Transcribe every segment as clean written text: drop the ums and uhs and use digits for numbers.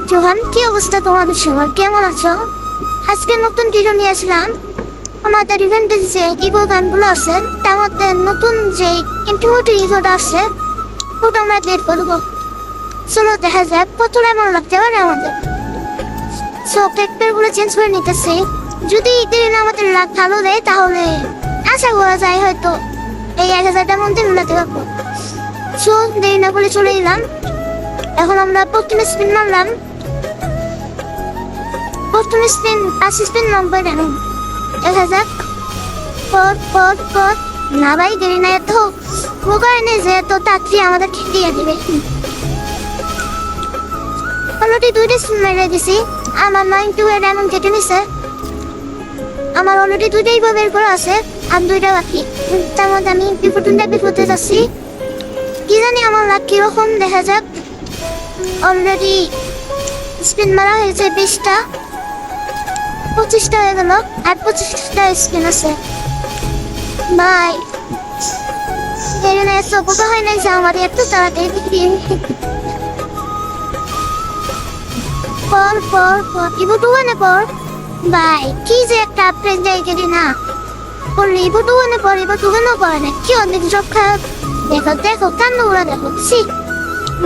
Johann, কি অবস্থা তোমাদের সবার? কেমন আছো? আজকে নতুন ভিডিও নিয়ে আসলাম। আমাদের ইভেন্টের যে ইভো গানগুলো আছে তার মধ্যে নতুন যে ইন্ট্রোটি ইভোটা আছে ওটা আমরা বের করবো। চলো দেখা যাক কতটা এমন লাগতে পারে আমাদের। সো ক্যারেক্টারগুলো চেঞ্জ করে নিতেছি। যদি দিন আমাদের লাভ ভালো দেয় তাহলে আশা করা যায় হয়তো এই 1000 ডায়মন্ড উড়াতে পারবো। সো দেরি না বলে চলে এলাম। এখন আমরা প্রথমে স্পিন মারলাম। প্রথমে স্পিন 80 স্পিন নম্বর এখন দেখা যাক। পর না ভাই দেরি না, এত মোকায় নেই যে এত তাড়াতাড়ি আমাদের দিয়ে দিবে। অলরেডি 2টা স্পিন মেরে দিছি। আমার 92 এর ডায়মন্ড কেটে নিছে। আমার অলরেডি 2টাই বের করা আছে আর 2টা বাকি। তার মধ্যে আমি বিপদে যাচ্ছি। কি জানি আমার লাভ কিরকম, দেখা যাক। অলরেডি স্পিন মারা হয়েছে 20টা, 25টা হয়ে গেল আর 25টা স্পিন আছে। ভাই এখানে সবটা হয় নাই যে আমার এত তাড়াতাড়ি পর ইবুটুয়ানে পর। ভাই কি যে একটা আপডেট যাই গেলি না বললি ইবুটুয়ানে পর, ইবুটুয়ানেও পরে না। কি অনেক রক্ষা দেখো কান্ড ওরা দেখো।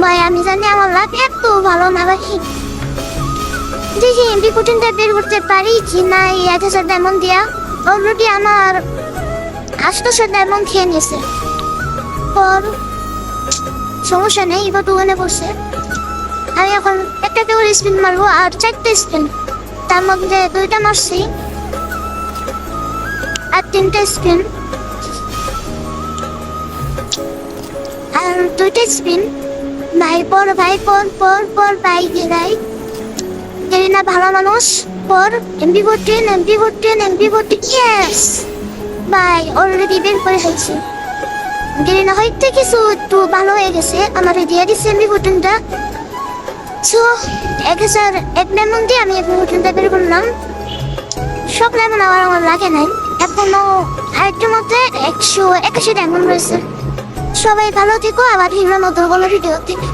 ভাই আমি জানি আমার লাভ এত ভালো না ভাই। দেখি বিপুটিনটা বের করতে পারি কি না এই 1000 ডায়মন্ড দিয়া। অলরেডি আমার 800 ডায়মন্ড খেয়ে নিয়েছে। পর সমস্যা নেই, এবার টুগানে পড়ছে। আমি এখন একটা করে স্পিন মারবো আর 4টে স্পিন, তার মধ্যে 2টা মারছি আর 3টে স্পিন আর 2টে স্পিন। ভাই পর ভাই দিলাই দেরি না, ভালো মানুষ। পর MP14 ইয়েস ভাই অলরেডি বের করে ফেলছি। দেরি না হইতে কিছু একটু ভালো হয়ে গেছে, আমার দিয়ে দিচ্ছে MP14টা। সো 1000 ডায়মন্ড দিয়ে আমি MP14টা বের করলাম। সব ডায়মন্ড আমার লাগে নাই, এখনো আরেকটার মধ্যে 181 ডায়মন্ড রয়েছে। সবাই ভালো থেকো, আবার ভিডিওর মতো কোনো ভিডিও থেকে।